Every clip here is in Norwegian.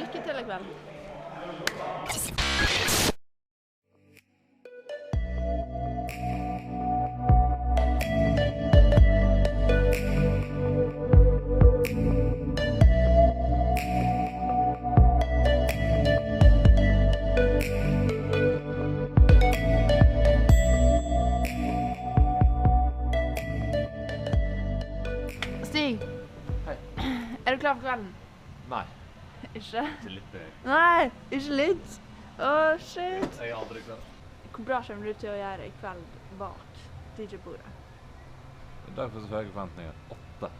lykke til I kveld. Stig. Hei. Du klar for kvelden? Nei. Ikke? Ikke litt. Nei, ikke litt. Åh, shit. Jeg er aldri klar. Hvor bra kommer du til å gjøre I kveld bak DJ-bordet? Derfor så får jeg forventninger 8.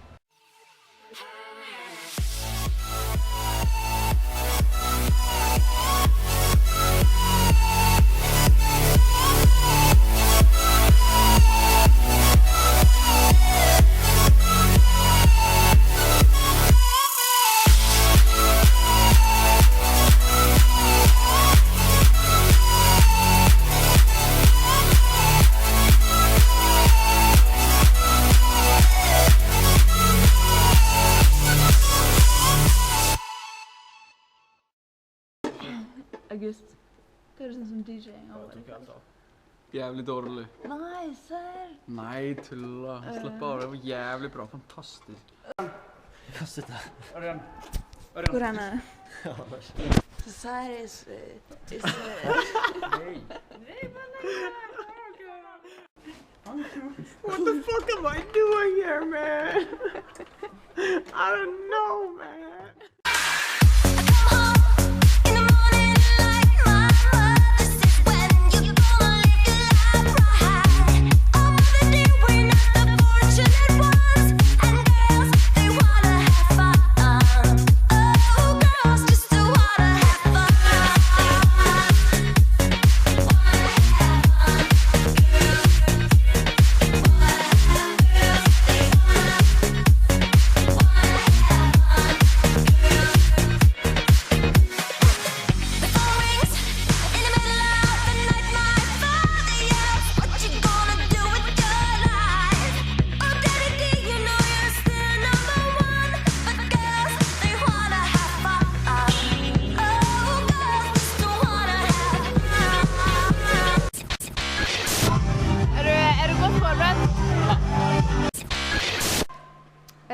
August, hva du synes om DJ-ing? Jævlig dårlig. Nei, serr. Nei, tulla. Slapp av, det var jævlig bra. Fantastisk. Hva sitter her? Ørjan. Hvor er det? Serr, Hey. What the fuck am I doing here, man? I don't know, man.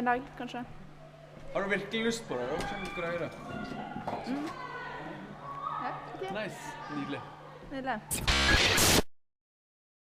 En dag, kanskje. Har du virkelig lyst på det? Da kan du greie det. Ja, ok. Nice. Nydelig. Nydelig.